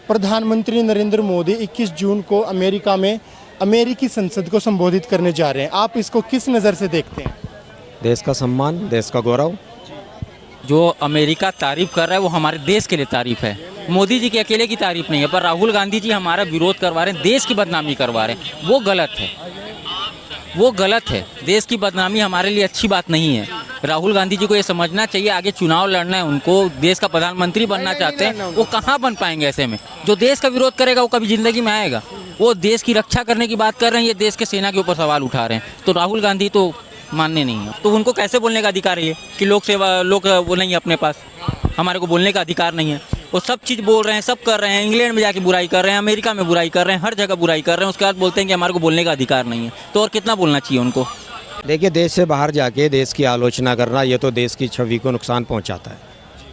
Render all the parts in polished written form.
प्रधानमंत्री नरेंद्र मोदी 21 जून को अमेरिका में अमेरिकी संसद को संबोधित करने जा रहे हैं। आप इसको किस नज़र से देखते हैं? देश का सम्मान, देश का गौरव। जो अमेरिका तारीफ कर रहा है वो हमारे देश के लिए तारीफ है। मोदी जी के अकेले की तारीफ नहीं है, पर राहुल गांधी जी हमारा विरोध करवा रहे हैं, देश की बदनामी करवा रहे हैं। वो गलत है, वो गलत है। देश की बदनामी हमारे लिए अच्छी बात नहीं है। राहुल गांधी जी को ये समझना चाहिए, आगे चुनाव लड़ना है उनको, देश का प्रधानमंत्री बनना चाहते हैं, वो कहाँ बन पाएंगे ऐसे में। जो देश का विरोध करेगा वो कभी ज़िंदगी में आएगा। वो देश की रक्षा करने की बात कर रहे हैं, ये देश के सेना के ऊपर सवाल उठा रहे हैं। तो राहुल गांधी तो मानने नहीं है। तो उनको कैसे बोलने का अधिकार है कि लोग वो नहीं है अपने पास, हमारे को बोलने का अधिकार नहीं है। वो सब चीज़ बोल रहे हैं, सब कर रहे हैं, इंग्लैंड में जाके बुराई कर रहे हैं, अमेरिका में बुराई कर रहे हैं, हर जगह बुराई कर रहे हैं। उसके बाद बोलते हैं कि हमारे को बोलने का अधिकार नहीं है। तो और कितना बोलना चाहिए उनको? देखिए, देश से बाहर जाके देश की आलोचना करना, ये तो देश की छवि को नुकसान पहुंचाता है,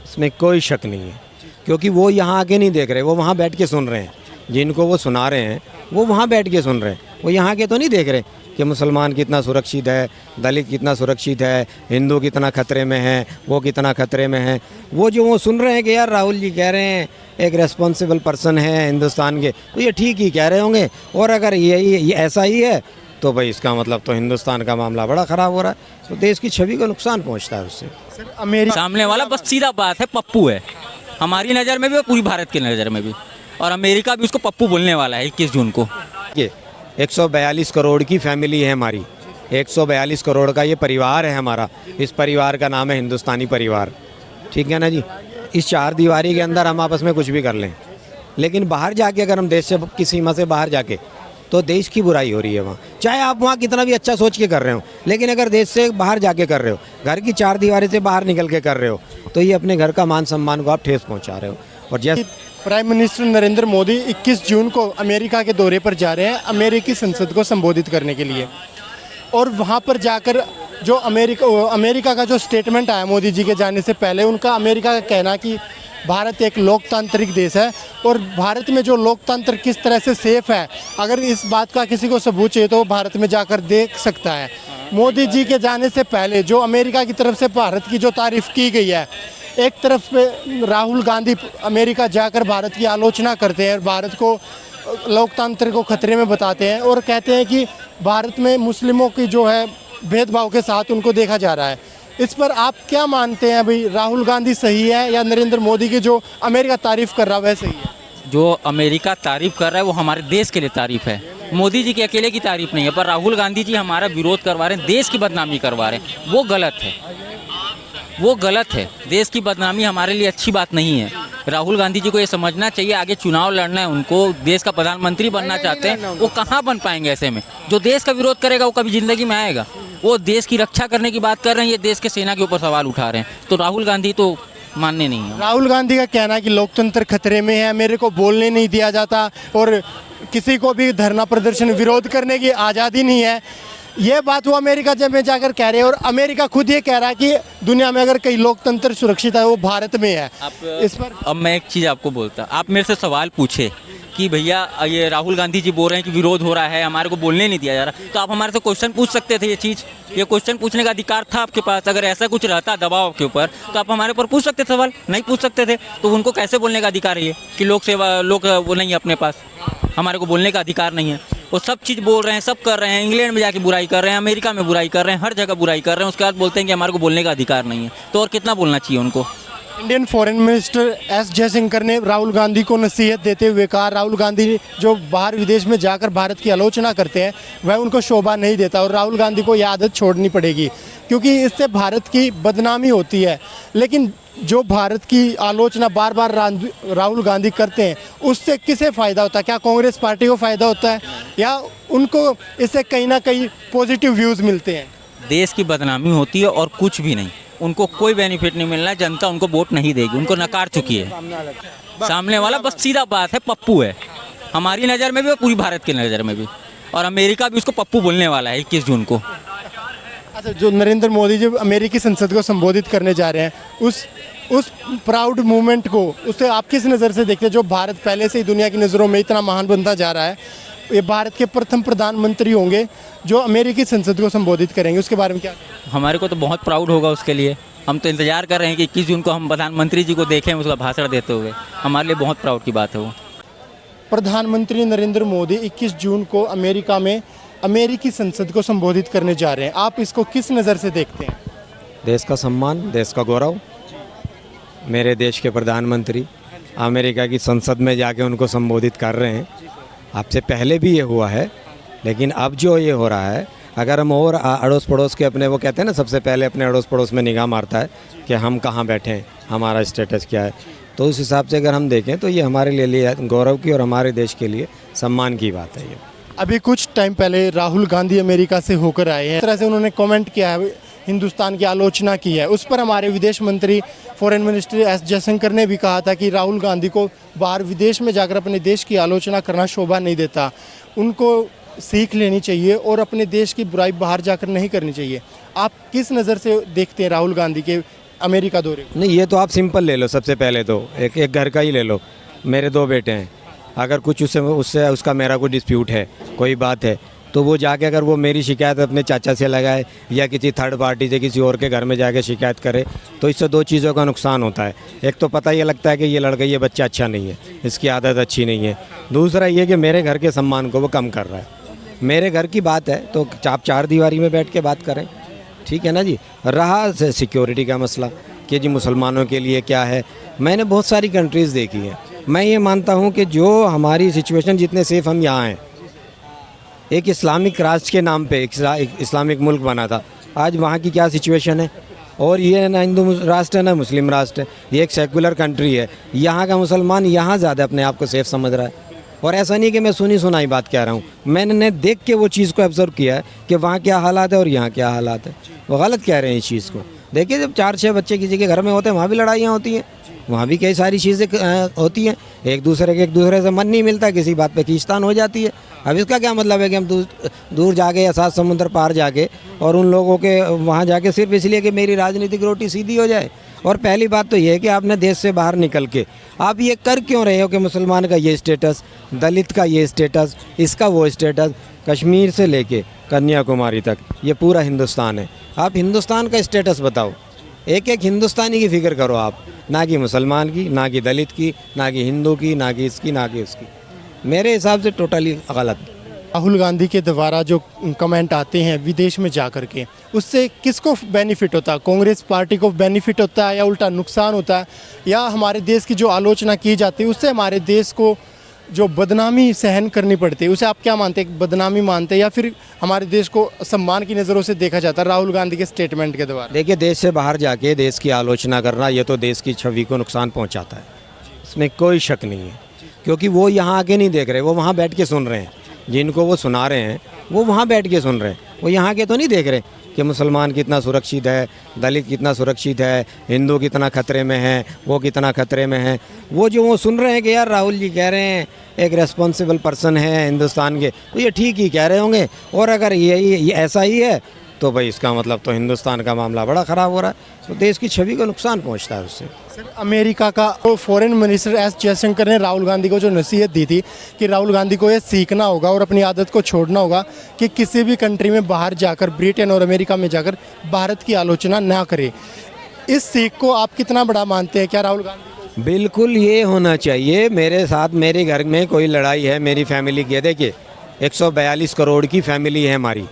इसमें कोई शक नहीं है। क्योंकि वो यहाँ आके नहीं देख रहे, वो वहाँ बैठ के सुन रहे हैं। जिनको वो सुना रहे हैं वो वहाँ बैठ के सुन रहे हैं, वो यहाँ के तो नहीं देख रहे कि मुसलमान कितना सुरक्षित है, दलित कितना सुरक्षित है, हिंदू कितना खतरे में है, वो कितना खतरे में है। वो सुन रहे हैं कि यार राहुल जी कह रहे हैं, एक रेस्पॉन्सिबल पर्सन है हिंदुस्तान के, तो ये ठीक ही कह रहे होंगे। और अगर ये ऐसा ही है तो भाई इसका मतलब तो हिंदुस्तान का मामला बड़ा ख़राब हो रहा है, तो देश की छवि को नुकसान पहुंचता है उससे। सामने वाला बस सीधा बात है, पप्पू है हमारी नज़र में भी और पूरी भारत की नज़र में भी, और अमेरिका भी उसको पप्पू बोलने वाला है 21 जून को। ये 142 करोड़ की फैमिली है हमारी, 142 करोड़ का ये परिवार है हमारा। इस परिवार का नाम है हिंदुस्तानी परिवार, ठीक है ना जी। इस चार दीवारी के अंदर हम आपस में कुछ भी कर लें, लेकिन बाहर जाके अगर हम देश से की सीमा से बाहर जाके, तो देश की बुराई हो रही है वहाँ। चाहे आप वहाँ कितना भी अच्छा सोच के कर रहे हो, लेकिन अगर देश से बाहर जाके कर रहे हो, घर की चार दीवारी से बाहर निकल के कर रहे हो, तो ये अपने घर का मान सम्मान को आप ठेस पहुँचा रहे हो। और जैसे प्राइम मिनिस्टर नरेंद्र मोदी 21 जून को अमेरिका के दौरे पर जा रहे हैं अमेरिकी संसद को संबोधित करने के लिए, और वहाँ पर जाकर जो अमेरिका का जो स्टेटमेंट आया मोदी जी के जाने से पहले, उनका अमेरिका का कहना कि भारत एक लोकतांत्रिक देश है और भारत में जो लोकतंत्र किस तरह से सेफ है, अगर इस बात का किसी को सबूत चाहिए तो वो भारत में जाकर देख सकता है। मोदी जी के जाने से पहले जो अमेरिका की तरफ से भारत की जो तारीफ़ की गई है, एक तरफ पे राहुल गांधी अमेरिका जाकर भारत की आलोचना करते हैं और भारत को लोकतंत्र को खतरे में बताते हैं और कहते हैं कि भारत में मुस्लिमों की जो है भेदभाव के साथ उनको देखा जा रहा है। इस पर आप क्या मानते हैं भाई, राहुल गांधी सही है या नरेंद्र मोदी की जो अमेरिका तारीफ़ कर रहा है वह सही है? जो अमेरिका तारीफ कर रहा है वो हमारे देश के लिए तारीफ है। मोदी जी के अकेले की तारीफ नहीं है, पर राहुल गांधी जी हमारा विरोध करवा रहे हैं, देश की बदनामी करवा रहे हैं। वो गलत है, वो गलत है। देश की बदनामी हमारे लिए अच्छी बात नहीं है। राहुल गांधी जी को ये समझना चाहिए, आगे चुनाव लड़ना है उनको, देश का प्रधानमंत्री बनना चाहते हैं, वो कहाँ बन पाएंगे ऐसे में। जो देश का विरोध करेगा वो कभी ज़िंदगी में आएगा। वो देश की रक्षा करने की बात कर रहे हैं, ये देश के सेना के ऊपर सवाल उठा रहे हैं। तो राहुल गांधी तो मानने नहीं है। राहुल गांधी का कहना है कि लोकतंत्र खतरे में है, मेरे को बोलने नहीं दिया जाता और किसी को भी धरना प्रदर्शन विरोध करने की आज़ादी नहीं है। ये बात वो अमेरिका जब में जाकर कह रहे हैं, और अमेरिका खुद ये कह रहा है कि दुनिया में अगर कई लोकतंत्र सुरक्षित है वो भारत में है। इस पर अब मैं एक चीज़ आपको बोलता, आप मेरे से सवाल पूछे कि भैया ये राहुल गांधी जी बोल रहे हैं कि विरोध हो रहा है, हमारे को बोलने नहीं दिया जा रहा, तो आप हमारे से क्वेश्चन पूछ सकते थे। ये क्वेश्चन पूछने का अधिकार था आपके पास। अगर ऐसा कुछ रहता दबाव आपके ऊपर तो आप हमारे ऊपर पूछ सकते थे सवाल, नहीं पूछ सकते थे। तो उनको कैसे बोलने का अधिकार है ये कि लोग वो नहीं है अपने पास, हमारे को बोलने का अधिकार नहीं है। वो सब चीज़ बोल रहे हैं, सब कर रहे हैं, इंग्लैंड में जाके बुराई कर रहे हैं, अमेरिका में बुराई कर रहे हैं, हर जगह बुराई कर रहे हैं। उसके बाद बोलते हैं कि हमारे को बोलने का अधिकार नहीं है। तो और कितना बोलना चाहिए उनको? Indian foreign minister S Jaishankar ने राहुल गांधी को नसीहत देते हुए कहा, राहुल गांधी जो बाहर विदेश में जाकर भारत की आलोचना करते हैं वह उनको शोभा नहीं देता और राहुल गांधी को यह आदत छोड़नी पड़ेगी, क्योंकि इससे भारत की बदनामी होती है। लेकिन जो भारत की आलोचना बार बार राहुल गांधी करते हैं उससे किसे फ़ायदा होता है? क्या कांग्रेस पार्टी को फ़ायदा होता है या उनको इससे कहीं ना कहीं पॉजिटिव व्यूज़ मिलते हैं? देश की बदनामी होती है और कुछ भी नहीं। उनको कोई बेनिफिट नहीं मिलना है, जनता उनको वोट नहीं देगी, उनको नकार चुकी है। सामने वाला बस सीधा बात है, पप्पू है हमारी नज़र में भी और पूरी भारत की नज़र में भी, और अमेरिका भी उसको पप्पू बोलने वाला है 21 जून को। अच्छा, जो नरेंद्र मोदी जी अमेरिकी संसद को संबोधित करने जा रहे हैं, उस प्राउड मूवमेंट को, उसे आप किस नज़र से देखते हैं? जो भारत पहले से ही दुनिया की नज़रों में इतना महान बनता जा रहा है, ये भारत के प्रथम प्रधानमंत्री होंगे जो अमेरिकी संसद को संबोधित करेंगे, उसके बारे में क्या? हमारे को तो बहुत प्राउड होगा उसके लिए। हम तो इंतज़ार कर रहे हैं कि 21 जून को हम प्रधानमंत्री जी को देखें उसका भाषण देते हुए। हमारे लिए बहुत प्राउड की बात है वो। प्रधानमंत्री नरेंद्र मोदी 21 जून को अमेरिका में अमेरिकी संसद को संबोधित करने जा रहे हैं, आप इसको किस नज़र से देखते हैं? देश का सम्मान, देश का गौरव। मेरे देश के प्रधानमंत्री अमेरिका की संसद में जाके उनको संबोधित कर रहे हैं। आपसे पहले भी ये हुआ है, लेकिन अब जो ये हो रहा है, अगर हम और अड़ोस पड़ोस के अपने, वो कहते हैं ना, सबसे पहले अपने अड़ोस पड़ोस में निगाह मारता है कि हम कहाँ बैठे हैं, हमारा स्टेटस क्या है। तो उस हिसाब से अगर हम देखें तो ये हमारे लिए गौरव की और हमारे देश के लिए सम्मान की बात है। ये अभी कुछ टाइम पहले राहुल गांधी अमेरिका से होकर आए हैं, इस तरह से उन्होंने कमेंट किया है, हिंदुस्तान की आलोचना की है। उस पर हमारे विदेश मंत्री फॉरेन मिनिस्टर एस जयशंकर ने भी कहा था कि राहुल गांधी को बाहर विदेश में जाकर अपने देश की आलोचना करना शोभा नहीं देता, उनको सीख लेनी चाहिए और अपने देश की बुराई बाहर जाकर नहीं करनी चाहिए। आप किस नज़र से देखते हैं राहुल गांधी के अमेरिका दौरे? नहीं, ये तो आप सिंपल ले लो। सबसे पहले तो एक घर का ही ले लो। मेरे 2 बेटे हैं, अगर कुछ उससे उसका मेरा कोई डिस्प्यूट है, कोई बात है, तो वो जाके अगर वो मेरी शिकायत अपने चाचा से लगाए या किसी थर्ड पार्टी से किसी और के घर में जाके शिकायत करे, तो इससे 2 चीज़ों का नुकसान होता है। एक तो पता ये लगता है कि ये लड़का, ये बच्चा अच्छा नहीं है, इसकी आदत अच्छी नहीं है। दूसरा ये कि मेरे घर के सम्मान को वो कम कर रहा है। मेरे घर की बात है तो आप 4 दीवारी में बैठ के बात करें, ठीक है ना जी। रहा सिक्योरिटी का मसला कि जी मुसलमानों के लिए क्या है, मैंने बहुत सारी कंट्रीज़ देखी हैं। मैं ये मानता हूँ कि जो हमारी सिचुएशन, जितने सेफ हम यहाँ हैं, एक इस्लामिक राष्ट्र के नाम पे एक इस्लामिक मुल्क बना था, आज वहाँ की क्या सिचुएशन है। और ये ना हिंदू राष्ट्र है ना मुस्लिम राष्ट्र है, ये एक सेकुलर कंट्री है। यहाँ का मुसलमान यहाँ ज़्यादा अपने आप को सेफ समझ रहा है। और ऐसा नहीं कि मैं सुनी सुनाई बात कह रहा हूँ, मैंने देख के वो चीज़ को ऑब्जर्व किया है कि वहाँ क्या हालात है और यहाँ क्या हालात है। वो गलत कह रहे हैं इस चीज़ को। देखिए, जब 4-6 बच्चे किसी के घर में होते हैं, वहाँ भी लड़ाइयाँ होती हैं, वहाँ भी कई सारी चीज़ें होती हैं। एक दूसरे से मन नहीं मिलता, किसी बात पे खींचतान हो जाती है। अब इसका क्या मतलब है कि हम दूर जाके या 7 समुद्र पार जाके और उन लोगों के वहाँ जाके सिर्फ इसलिए कि मेरी राजनीतिक रोटी सीधी हो जाए। और पहली बात तो ये है कि आपने देश से बाहर निकल के आप ये कर क्यों रहे हो कि मुसलमान का ये स्टेटस, दलित का ये स्टेटस, इसका वो स्टेटस। कश्मीर से लेके कन्याकुमारी तक ये पूरा हिंदुस्तान है। आप हिंदुस्तान का स्टेटस बताओ, एक हिंदुस्तानी की फिक्र करो आप, ना कि मुसलमान की, ना कि दलित की, ना कि हिंदू की, ना कि इसकी, ना कि उसकी। मेरे हिसाब से टोटली गलत। राहुल गांधी के द्वारा जो कमेंट आते हैं विदेश में जा कर के, उससे किसको बेनिफिट होता है? कांग्रेस पार्टी को बेनिफिट होता है या उल्टा नुकसान होता है? या हमारे देश की जो आलोचना की जाती है उससे हमारे देश को जो बदनामी सहन करनी पड़ती है, उसे आप क्या मानते हैं? बदनामी मानते हैं या फिर हमारे देश को सम्मान की नज़रों से देखा जाता है राहुल गांधी के स्टेटमेंट के द्वारा? देखिए, देश से बाहर जाके देश की आलोचना करना, ये तो देश की छवि को नुकसान पहुंचाता है, इसमें कोई शक नहीं है। क्योंकि वो यहाँ आके नहीं देख रहे, वो वहाँ बैठ के सुन रहे हैं। जिनको वो सुना रहे हैं वो वहाँ बैठ के सुन रहे हैं, वो यहाँ के तो नहीं देख रहे कि मुसलमान कितना सुरक्षित है, दलित कितना सुरक्षित है, हिंदू कितना खतरे में है, वो कितना खतरे में है। वो सुन रहे हैं कि यार राहुल जी कह रहे हैं, एक रेस्पॉन्सिबल पर्सन है हिंदुस्तान के, तो ये ठीक ही कह रहे होंगे। और अगर ये ऐसा ही है तो भाई इसका मतलब तो हिंदुस्तान का मामला बड़ा ख़राब हो रहा है, तो देश की छवि को नुकसान पहुंचता है उससे। सर, अमेरिका का फॉरेन मिनिस्टर एस जयशंकर ने राहुल गांधी को जो नसीहत दी थी कि राहुल गांधी को ये सीखना होगा और अपनी आदत को छोड़ना होगा कि किसी भी कंट्री में बाहर जाकर, ब्रिटेन और अमेरिका में जाकर भारत की आलोचना ना करे, इस सीख को आप कितना बड़ा मानते हैं? क्या राहुल गांधी? बिल्कुल ये होना चाहिए। मेरे साथ, मेरे घर में कोई लड़ाई है, मेरी फैमिली की है, देखिए 142 करोड़ की फैमिली है हमारी,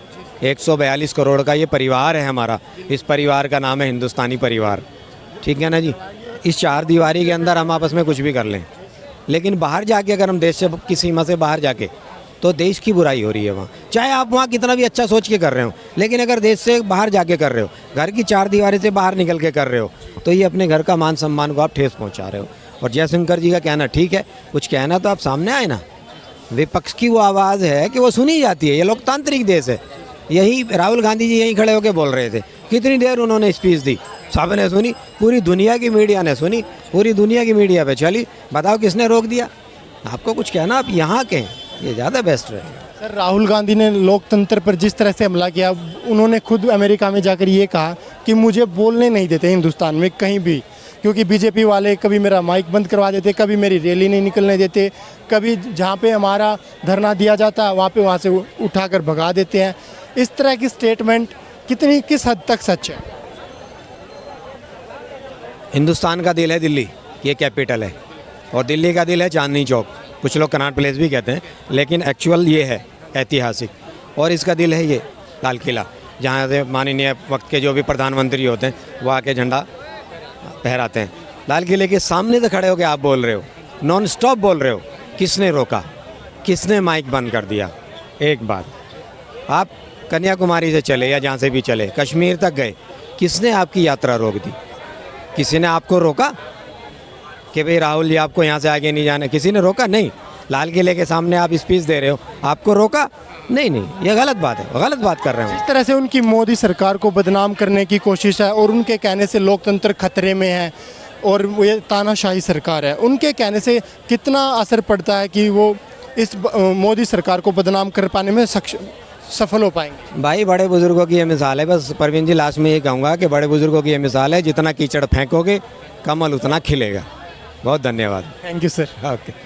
142 करोड़ का ये परिवार है हमारा। इस परिवार का नाम है हिंदुस्तानी परिवार, ठीक है ना जी। इस 4 दीवारी के अंदर हम आपस में कुछ भी कर लें, लेकिन बाहर जाके अगर हम देश से की सीमा से बाहर जाके, तो देश की बुराई हो रही है वहाँ। चाहे आप वहाँ कितना भी अच्छा सोच के कर रहे हो, लेकिन अगर देश से बाहर जाके कर रहे हो, घर की 4 दीवारी से बाहर निकल के कर रहे हो, तो ये अपने घर का मान सम्मान को आप ठेस पहुँचा रहे हो। और जयशंकर जी का कहना ठीक है, कुछ कहना तो आप सामने आए ना। विपक्ष की वो आवाज़ है कि वो सुनी जाती है, ये लोकतांत्रिक देश है। यही राहुल गांधी जी यहीं खड़े होकर बोल रहे थे, कितनी देर उन्होंने स्पीच दी, सबने सुनी, पूरी दुनिया की मीडिया ने सुनी, पूरी दुनिया की मीडिया पे चली। बताओ किसने रोक दिया? आपको कुछ कहना, आप यहाँ के, ये ज़्यादा बेस्ट रहेगा। सर, राहुल गांधी ने लोकतंत्र पर जिस तरह से हमला किया, उन्होंने खुद अमेरिका में जाकर ये कहा कि मुझे बोलने नहीं देते हिंदुस्तान में कहीं भी, क्योंकि बीजेपी वाले कभी मेरा माइक बंद करवा देते, कभी मेरी रैली नहीं निकलने देते, कभी जहाँ पे हमारा धरना दिया जाता है वहाँ से उठाकर भगा देते हैं। इस तरह की स्टेटमेंट किस हद तक सच है? हिंदुस्तान का दिल है दिल्ली, ये कैपिटल है, और दिल्ली का दिल है चांदनी चौक। कुछ लोग कनॉट प्लेस भी कहते हैं, लेकिन एक्चुअल ये है ऐतिहासिक। और इसका दिल है ये लाल किला, जहाँ से माननीय वक्त के जो भी प्रधानमंत्री होते हैं वो आके झंडा फहराते हैं। लाल किले के सामने से खड़े होकर आप बोल रहे हो, नॉन स्टॉप बोल रहे हो, किसने रोका, किसने माइक बंद कर दिया? एक बात, आप कन्याकुमारी से चले या जहाँ से भी चले कश्मीर तक गए, किसने आपकी यात्रा रोक दी? किसी ने आपको रोका कि भाई राहुल जी आपको यहाँ से आगे नहीं जाना? किसी ने रोका? नहीं। लाल किले के सामने आप स्पीच दे रहे हो, आपको रोका? नहीं नहीं, ये गलत बात है, गलत बात कर रहे हो। इस तरह से उनकी मोदी सरकार को बदनाम करने की कोशिश है और उनके कहने से लोकतंत्र खतरे में है और वो ये तानाशाही सरकार है, उनके कहने से कितना असर पड़ता है कि वो इस मोदी सरकार को बदनाम कर पाने में सफल हो पाएंगे? भाई बड़े बुजुर्गों की ये मिसाल है। बस परवीन जी लास्ट में ये कहूँगा कि बड़े बुजुर्गों की ये मिसाल है, जितना कीचड़ फेंकोगे कमल उतना खिलेगा। बहुत धन्यवाद। Thank you sir. ओके।